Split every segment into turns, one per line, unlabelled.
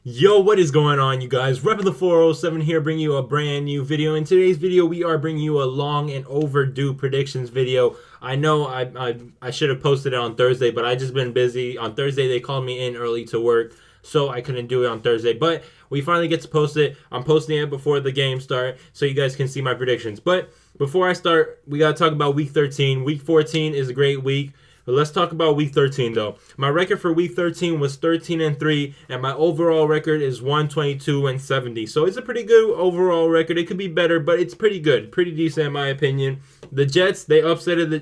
Yo, what is going on, you guys? Rep of the 407 here, bringing you a brand new video. In today's video, we are bringing you a long and overdue predictions video. I know I should have posted it on Thursday, but I just been busy. On Thursday, they called me in early to work, so I couldn't do it on Thursday. But we finally get to post it. I'm posting it before the game start, so you guys can see my predictions. But before I start, we got to talk about Week 13. Week 14 is a great week. But let's talk about Week 13, though. My record for Week 13 was 13-3, and my overall record is 122-70. So it's a pretty good overall record. It could be better, but it's pretty good, pretty decent in my opinion. The Jets, they upset the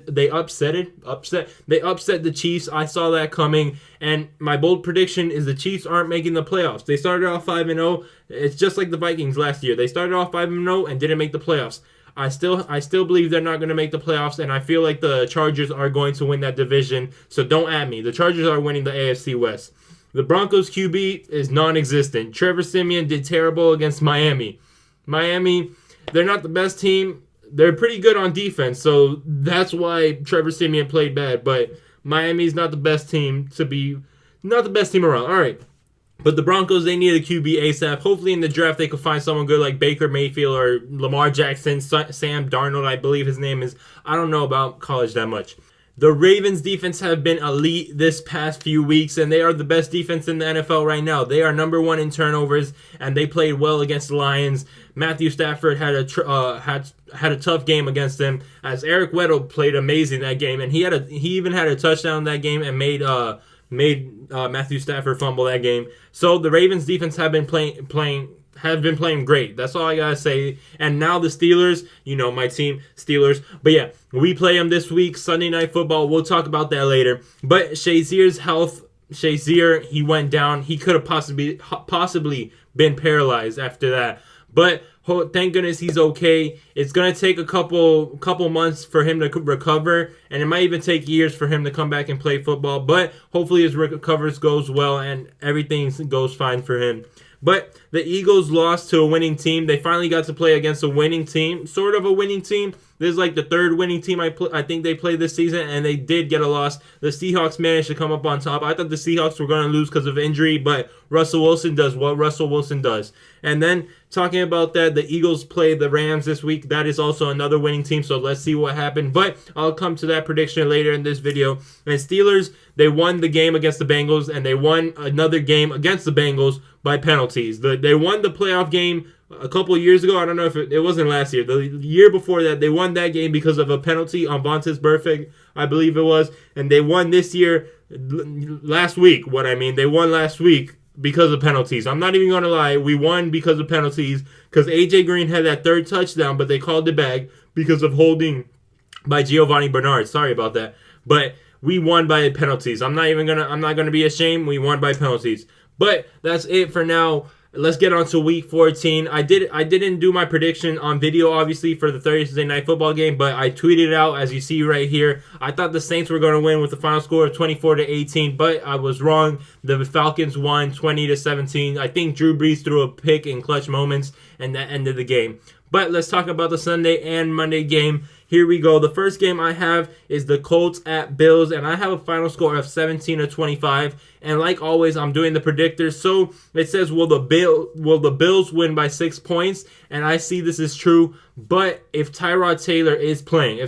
Chiefs. I saw that coming, and my bold prediction is the Chiefs aren't making the playoffs. They started off 5-0. It's just like the Vikings last year. They started off 5-0 and didn't make the playoffs. I still believe they're not going to make the playoffs, and I feel like the Chargers are going to win that division, so don't at me. The Chargers are winning the AFC West. The Broncos QB is non-existent. Trevor Siemian did terrible against Miami. Miami, they're not the best team. They're pretty good on defense, so that's why Trevor Siemian played bad, but Miami's not the best team around. All right. But the Broncos, they need a QB ASAP. Hopefully in the draft they could find someone good like Baker Mayfield or Lamar Jackson, Sam Darnold, I believe his name is. I don't know about college that much. The Ravens defense have been elite this past few weeks, and they are the best defense in the NFL right now. They are number one in turnovers, and they played well against the Lions. Matthew Stafford had a tough game against them, as Eric Weddle played amazing that game, and he even had a touchdown in that game and made Matthew Stafford fumble that game. So the Ravens defense have been playing great. That's all I gotta say. And now the Steelers, my team, Steelers. But yeah, we play them this week, Sunday Night Football. We'll talk about that later. But Shazier's health, he went down. He could have possibly been paralyzed after that. But thank goodness he's okay. It's going to take a couple months for him to recover, and it might even take years for him to come back and play football. But hopefully his recovery goes well and everything goes fine for him. But the Eagles lost to a winning team. They finally got to play against a winning team, sort of a winning team. This is like the third winning team I think they played this season, and they did get a loss. The Seahawks managed to come up on top. I thought the Seahawks were going to lose because of injury, but Russell Wilson does what Russell Wilson does. And then, talking about that, the Eagles play the Rams this week. That is also another winning team, so let's see what happened. But I'll come to that prediction later in this video. And Steelers, they won the game against the Bengals, and they won another game against the Bengals by penalties. They won the playoff game a couple years ago. I don't know if it wasn't last year. The year before that, they won that game because of a penalty on Vontaze Burfict, I believe it was. And they won this year, last week. They won last week because of penalties. I'm not even going to lie. We won because of penalties because A.J. Green had that third touchdown, but they called it back because of holding by Giovanni Bernard. Sorry about that. But we won by penalties. I'm not gonna be ashamed. We won by penalties. But that's it for now. Let's get on to Week 14. I didn't do my prediction on video, obviously, for the Thursday Night Football game, but I tweeted it out, as you see right here. I thought the Saints were going to win with the final score of 24-18, but I was wrong. The Falcons won 20-17. I think Drew Brees threw a pick in clutch moments, and that ended the game. But let's talk about the Sunday and Monday game. Here we go. The first game I have is the Colts at Bills, and I have a final score of 17-25. And like always, I'm doing the predictors. So it says, will the Bills win by 6 points? And I see this is true. But if Tyrod Taylor is playing,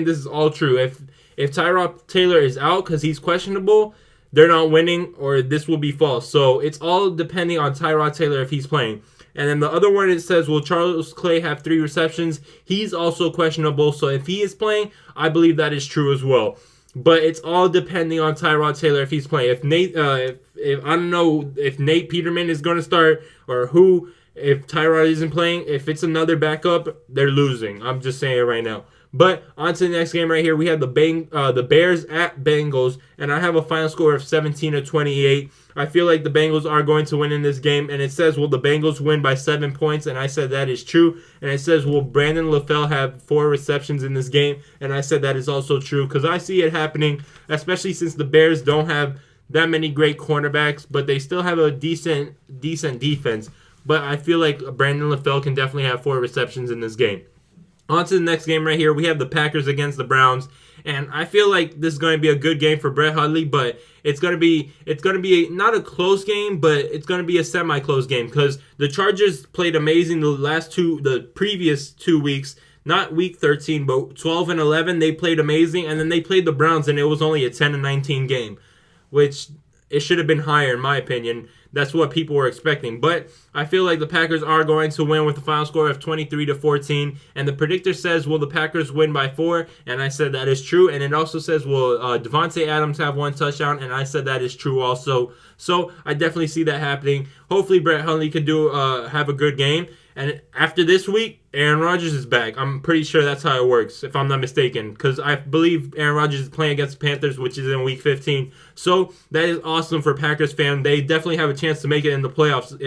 this is all true. If Tyrod Taylor is out because he's questionable, they're not winning, or this will be false. So it's all depending on Tyrod Taylor if he's playing. And then the other one, it says, will Charles Clay have 3 receptions? He's also questionable. So if he is playing, I believe that is true as well. But it's all depending on Tyrod Taylor if he's playing. If I don't know if Nate Peterman is going to start or who. If Tyrod isn't playing, if it's another backup, they're losing. I'm just saying it right now. But on to the next game right here. We have the Bears at Bengals, and I have a final score of 17-28. I feel like the Bengals are going to win in this game, and it says, will the Bengals win by 7 points? And I said that is true. And it says, will Brandon LaFell have 4 receptions in this game? And I said that is also true, because I see it happening, especially since the Bears don't have that many great cornerbacks, but they still have a decent defense. But I feel like Brandon LaFell can definitely have 4 receptions in this game. On to the next game right here. We have the Packers against the Browns. And I feel like this is going to be a good game for Brett Hundley, but it's going to be not a close game, but it's going to be a semi-close game because the Chargers played amazing the previous 2 weeks, not week 13, but 12 and 11. They played amazing, and then they played the Browns, and it was only a 10 and 19 game, which it should have been higher in my opinion. That's what people were expecting. But I feel like the Packers are going to win with a final score of 23-14. And the predictor says, will the Packers win by 4? And I said that is true. And it also says, will Devontae Adams have 1 touchdown? And I said that is true also. So I definitely see that happening. Hopefully Brett Hundley could have a good game. And after this week, Aaron Rodgers is back. I'm pretty sure that's how it works, if I'm not mistaken. Because I believe Aaron Rodgers is playing against the Panthers, which is in week 15. So that is awesome for Packers fans. They definitely have a chance to make it in the playoffs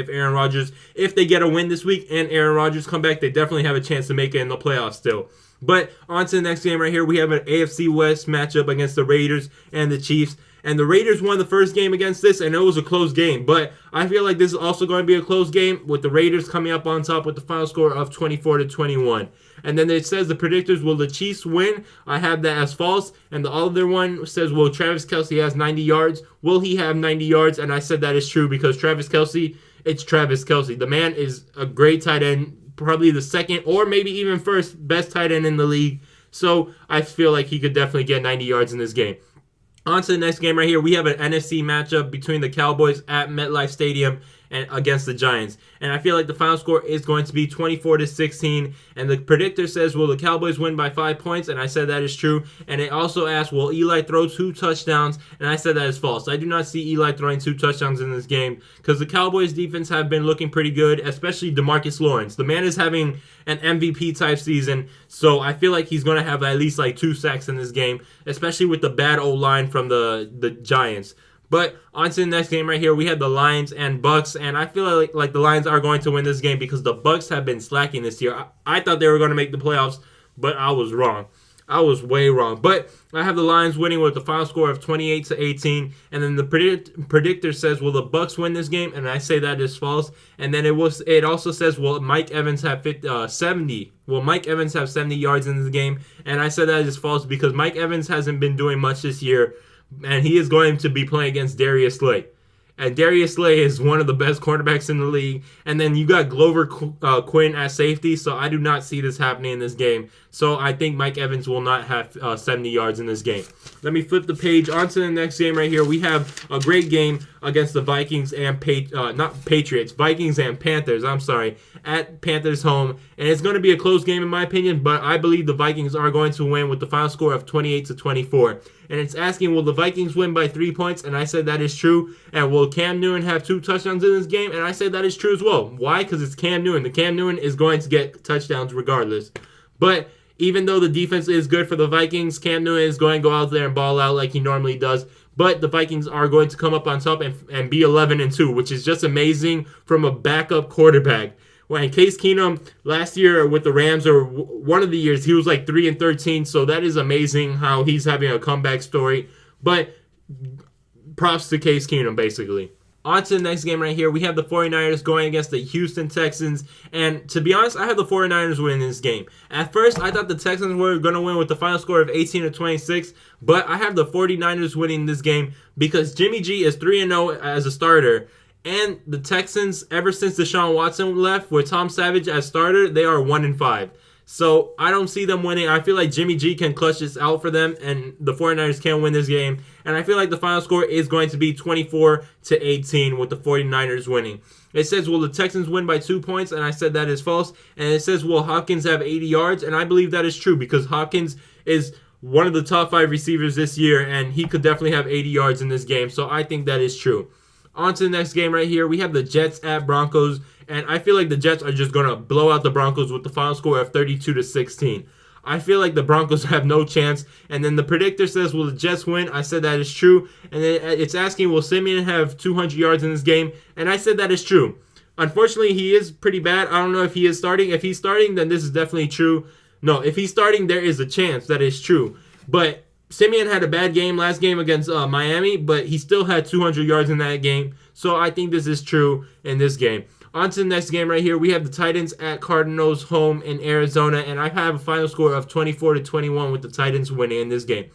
if they get a win this week and Aaron Rodgers come back, they definitely have a chance to make it in the playoffs still. But on to the next game right here. We have an AFC West matchup against the Raiders and the Chiefs. And the Raiders won the first game against this, and it was a close game. But I feel like this is also going to be a close game with the Raiders coming up on top with the final score of 24-21. And then it says the predictors, will the Chiefs win? I have that as false. And the other one says, will Travis Kelce has 90 yards? Will he have 90 yards? And I said that is true because it's Travis Kelce. The man is a great tight end, probably the second or maybe even first best tight end in the league. So I feel like he could definitely get 90 yards in this game. On to the next game right here. We have an NFC matchup between the Cowboys at MetLife Stadium and against the Giants. And I feel like the final score is going to be 24-16. And the predictor says, will the Cowboys win by 5 points? And I said that is true. And it also asks, will Eli throw 2 touchdowns? And I said that is false. I do not see Eli throwing 2 touchdowns in this game because the Cowboys defense have been looking pretty good, especially DeMarcus Lawrence. The man is having an MVP type season. So I feel like he's going to have at least like 2 sacks in this game, especially with the bad O-line from the Giants. But on to the next game right here. We have the Lions and Bucks, and I feel like the Lions are going to win this game because the Bucks have been slacking this year. I thought they were going to make the playoffs, but I was wrong. I was way wrong. But I have the Lions winning with the final score of 28-18. And then the predictor says, will the Bucks win this game? And I say that is false. And then it also says, will Mike Evans have 70? Will Mike Evans have 70 yards in this game? And I said that is false because Mike Evans hasn't been doing much this year. And he is going to be playing against Darius Slay. And Darius Slay is one of the best cornerbacks in the league. And then you got Glover Quinn at safety, so I do not see this happening in this game. So I think Mike Evans will not have 70 yards in this game. Let me flip the page onto the next game right here. We have a great game against the Vikings and Vikings and Panthers. I'm sorry, at Panthers home, and it's going to be a close game in my opinion. But I believe the Vikings are going to win with the final score of 28-24. And it's asking, will the Vikings win by 3 points? And I said that is true. And will Cam Newton have 2 touchdowns in this game? And I said that is true as well. Why? Because it's Cam Newton. The Cam Newton is going to get touchdowns regardless. But even though the defense is good for the Vikings, Cam Newton is going to go out there and ball out like he normally does. But the Vikings are going to come up on top and be 11-2, which is just amazing from a backup quarterback. When Case Keenum last year with the Rams, or one of the years, he was like 3-13. So that is amazing how he's having a comeback story. But props to Case Keenum, basically. On to the next game right here. We have the 49ers going against the Houston Texans. And to be honest, I have the 49ers winning this game. At first, I thought the Texans were going to win with the final score of 18-26. But I have the 49ers winning this game because Jimmy G is 3-0 as a starter. And the Texans, ever since Deshaun Watson left with Tom Savage as starter, they are 1-5. So I don't see them winning. I feel like Jimmy G can clutch this out for them, and the 49ers can win this game. And I feel like the final score is going to be 24-18 with the 49ers winning. It says, will the Texans win by 2 points? And I said that is false. And it says, will Hopkins have 80 yards? And I believe that is true because Hopkins is one of the top 5 receivers this year, and he could definitely have 80 yards in this game. So I think that is true. On to the next game right here. We have the Jets at Broncos. And I feel like the Jets are just going to blow out the Broncos with the final score of 32-16. I feel like the Broncos have no chance. And then the predictor says, will the Jets win? I said that is true. And then it's asking, will Simeon have 200 yards in this game? And I said that is true. Unfortunately, he is pretty bad. I don't know if he is starting. If he's starting, then this is definitely true. No, if he's starting, there is a chance that is true. But Simeon had a bad game last game against Miami, but he still had 200 yards in that game. So I think this is true in this game. On to the next game right here. We have the Titans at Cardinals home in Arizona, and I have a final score of 24-21 with the Titans winning in this game.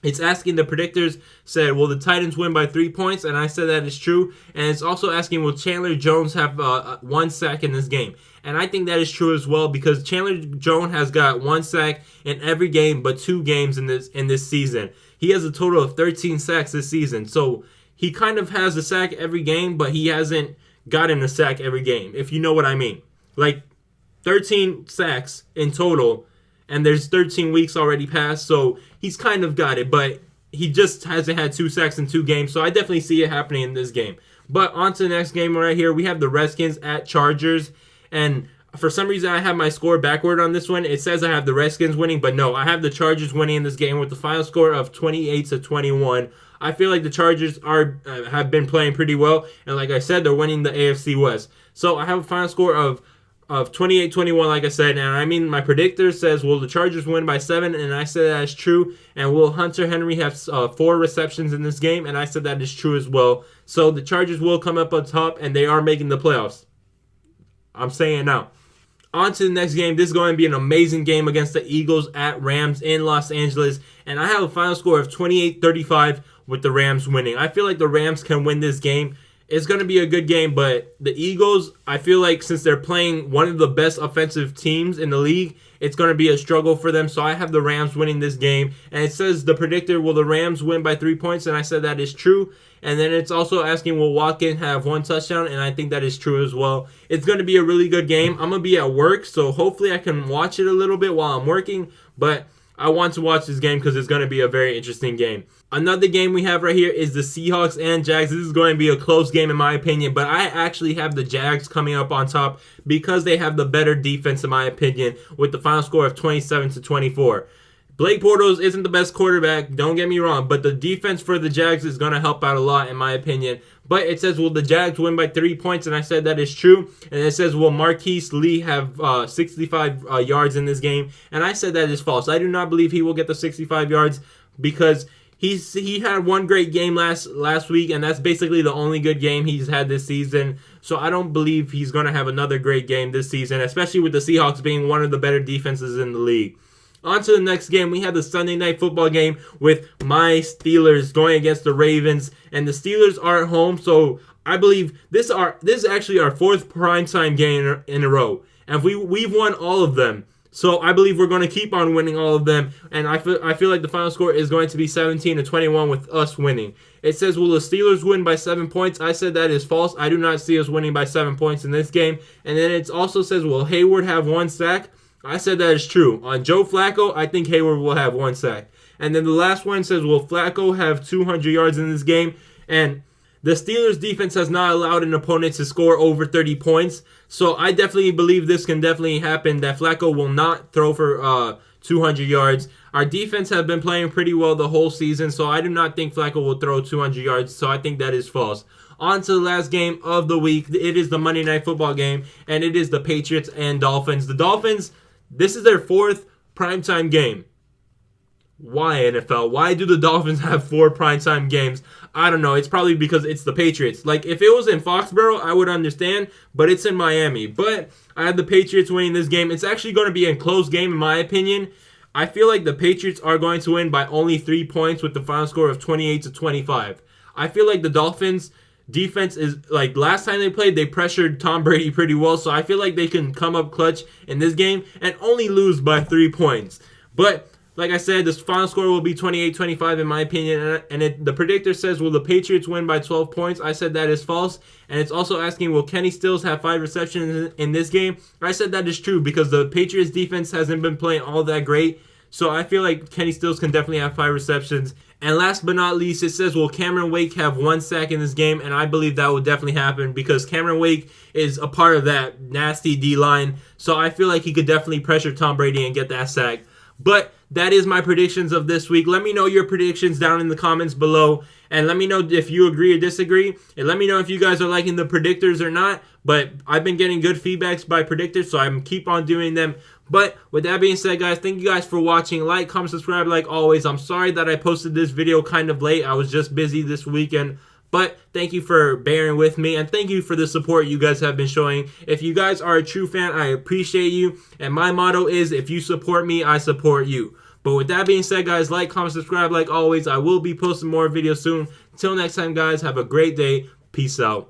It's asking, the predictors said, will the Titans win by 3 points? And I said that is true. And it's also asking, will Chandler Jones have 1 sack in this game? And I think that is true as well, because Chandler Jones has got 1 sack in every game but 2 games in this season. He has a total of 13 sacks this season. So he kind of has a sack every game, but he hasn't gotten a sack every game, if you know what I mean. Like 13 sacks in total, and there's 13 weeks already passed, so he's kind of got it, but he just hasn't had 2 sacks in 2 games, so I definitely see it happening in this game. But on to the next game right here. We have the Redskins at Chargers, and for some reason I have my score backward on this one. It says I have the Redskins winning, but no, I have the Chargers winning in this game with the final score of 28-21. I feel like the Chargers have been playing pretty well, and like I said, they're winning the AFC West. So I have a final score of 28-21, like I said, and I mean, my predictor says, will the Chargers win by 7? And I said that is true. And will Hunter Henry have 4 receptions in this game? And I said that is true as well. So the Chargers will come up on top, and they are making the playoffs. I'm saying now. On to the next game. This is going to be an amazing game against the Eagles at Rams in Los Angeles. And I have a final score of 28-35 with the Rams winning. I feel like the Rams can win this game. It's going to be a good game, but the Eagles, I feel like since they're playing one of the best offensive teams in the league, it's going to be a struggle for them. So I have the Rams winning this game. And it says the predictor, will the Rams win by 3 points? And I said that is true. And then it's also asking, will Watkins have 1 touchdown? And I think that is true as well. It's going to be a really good game. I'm going to be at work, so hopefully I can watch it a little bit while I'm working. But I want to watch this game because it's going to be a very interesting game. Another game we have right here is the Seahawks and Jags. This is going to be a close game in my opinion, but I actually have the Jags coming up on top because they have the better defense in my opinion with the final score of 27-24. Blake Bortles isn't the best quarterback, don't get me wrong, but the defense for the Jags is going to help out a lot in my opinion. But it says, will the Jags win by 3 points? And I said that is true. And it says, will Marquise Lee have 65 yards in this game? And I said that is false. I do not believe he will get the 65 yards because he had 1 great game last week, and that's basically the only good game he's had this season. So I don't believe he's going to have another great game this season, especially with the Seahawks being one of the better defenses in the league. On to the next game. We have the Sunday Night Football game with my Steelers going against the Ravens, and the Steelers are at home, so I believe this is actually our 4th primetime game in a row, and we've won all of them. So I believe we're going to keep on winning all of them, and I feel like the final score is going to be 17-21 with us winning. It says, will the Steelers win by 7 points? I said that is false. I do not see us winning by 7 points in this game. And then it also says, will Hayward have 1 sack? I said that is true. On Joe Flacco, I think Hayward will have 1 sack. And then the last one says, will Flacco have 200 yards in this game? And the Steelers defense has not allowed an opponent to score over 30 points. So I definitely believe this can definitely happen, that Flacco will not throw for 200 yards. Our defense have been playing pretty well the whole season, so I do not think Flacco will throw 200 yards. So I think that is false. On to the last game of the week. It is the Monday Night Football game, and it is the Patriots and Dolphins. The Dolphins, this is their 4th primetime game. Why, NFL? Why do the Dolphins have 4 primetime games? I don't know. It's probably because it's the Patriots. Like, if it was in Foxborough, I would understand, but it's in Miami. But I have the Patriots winning this game. It's actually going to be a close game, in my opinion. I feel like the Patriots are going to win by only 3 points with the final score of 28-25. I feel like the Dolphins' defense is, like, last time they played, they pressured Tom Brady pretty well, so I feel like they can come up clutch in this game and only lose by 3 points. But like I said, this final score will be 28-25 in my opinion, and the predictor says, will the Patriots win by 12 points? I said that is false, and it's also asking, will Kenny Stills have 5 receptions in this game? I said that is true because the Patriots defense hasn't been playing all that great, so I feel like Kenny Stills can definitely have 5 receptions. And last but not least, it says, will Cameron Wake have 1 sack in this game? And I believe that will definitely happen because Cameron Wake is a part of that nasty D-line, so I feel like he could definitely pressure Tom Brady and get that sack. But that is my predictions of this week. Let me know your predictions down in the comments below. And let me know if you agree or disagree. And let me know if you guys are liking the predictors or not. But I've been getting good feedbacks by predictors, so I'm keep on doing them. But with that being said, guys, thank you guys for watching. Like, comment, subscribe like always. I'm sorry that I posted this video kind of late. I was just busy this weekend. But thank you for bearing with me, and thank you for the support you guys have been showing. If you guys are a true fan, I appreciate you. And my motto is, if you support me, I support you. But with that being said, guys, like, comment, subscribe like always. I will be posting more videos soon. Until next time, guys, have a great day. Peace out.